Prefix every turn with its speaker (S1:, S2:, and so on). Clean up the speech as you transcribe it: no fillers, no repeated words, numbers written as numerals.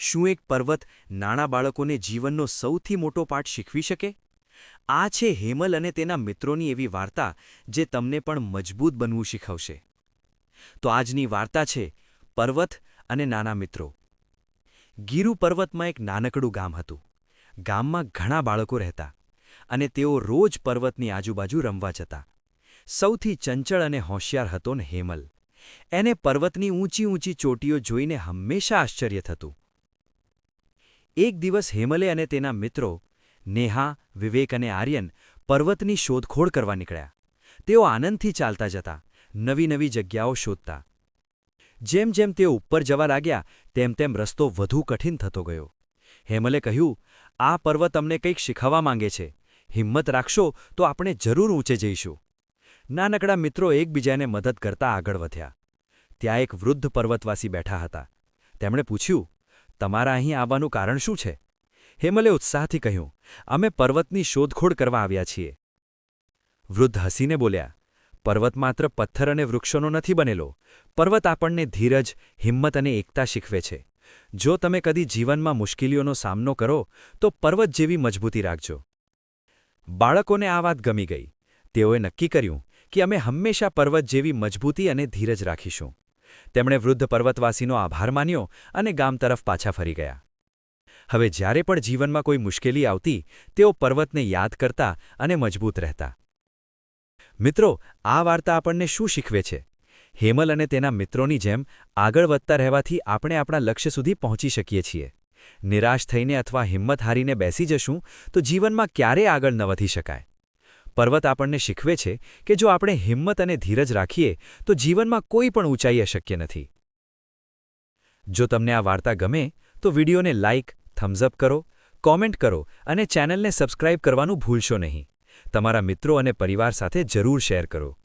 S1: શું એક પર્વત નાના બાળકોને જીવનનો સૌથી મોટો પાઠ શીખવી શકે? આ છે હેમલ અને તેના મિત્રોની એવી વાર્તા જે તમને પણ મજબૂત બનવું શીખવશે. તો આજની વાર્તા છે પર્વત અને નાના મિત્રો. ગીરુ પર્વતમાં એક નાનકડું ગામ હતું. ગામમાં ઘણા બાળકો રહેતા અને તેઓ રોજ પર્વતની આજુબાજુ રમવા જતા. સૌથી ચંચળ અને હોશિયાર હતો ને હેમલ. એને પર્વતની ઊંચી ઊંચી ચોટીઓ જોઈને હંમેશા આશ્ચર્ય થતું. એક દિવસ હેમલે અને તેના મિત્રો નેહા, વિવેક અને આર્યન પર્વતની શોધખોળ કરવા નીકળ્યા. તેઓ આનંદથી ચાલતા જતા, નવી નવી જગ્યાઓ શોધતા. જેમ જેમ તેઓ ઉપર જવા લાગ્યા તેમ તેમ રસ્તો વધુ કઠિન થતો ગયો. હેમલે કહ્યું, આ પર્વત અમને કંઈક શીખવવા માંગે છે. હિંમત રાખશો તો આપણે જરૂર ઊંચે જઈશું. નાનકડા મિત્રો એકબીજાને મદદ કરતા આગળ વધ્યા. ત્યાં એક વૃદ્ધ પર્વતવાસી બેઠા હતા. તેમણે પૂછ્યું, તમારા અહીં આવવાનું કારણ શું છે? હેમલે ઉત્સાહથી કહ્યું, અમે પર્વતની શોધખોળ કરવા આવ્યા છીએ. વૃદ્ધ હસીને બોલ્યા, પર્વત માત્ર પથ્થર અને વૃક્ષોનો નથી બનેલો. પર્વત આપણને ધીરજ, હિંમત અને એકતા શીખવે છે. જો તમે કદી જીવનમાં મુશ્કેલીઓનો સામનો કરો તો પર્વત જેવી મજબૂતી રાખજો. બાળકોને આ વાત ગમી ગઈ. તેઓએ નક્કી કર્યું કે અમે હંમેશા પર્વત જેવી મજબૂતી અને ધીરજ રાખીશું. તેમણે વૃદ્ધ પર્વતવાસીનો આભાર માન્યો અને ગામ તરફ પાછા ફરી ગયા. હવે જ્યારે પણ જીવનમાં કોઈ મુશ્કેલી આવતી, તેઓ પર્વતને યાદ કરતા અને મજબૂત રહેતા. મિત્રો, આ વાર્તા આપણને શું શીખવે છે? હેમલ અને તેના મિત્રોની જેમ આગળ વધતા રહેવાથી આપણે આપણા લક્ષ્ય સુધી પહોંચી શકીએ છીએ. નિરાશ થઈને અથવા હિંમત હારીને બેસી જશું તો જીવનમાં ક્યારેય આગળ ન વધી શકાય. પર્વત આપણને શીખવે છે કે જો આપણે હિંમત અને ધીરજ રાખીએ તો જીવનમાં કોઈ પણ ઊંચાઈ અશક્ય નથી. જો તમને આ વાર્તા ગમે તો વિડીયોને લાઇક, થમ્સ અપ કરો, કોમેન્ટ કરો અને ચેનલને સબસ્ક્રાઇબ કરવાનું ભૂલશો નહીં. તમારા મિત્રો અને પરિવાર સાથે જરૂર શેર કરો.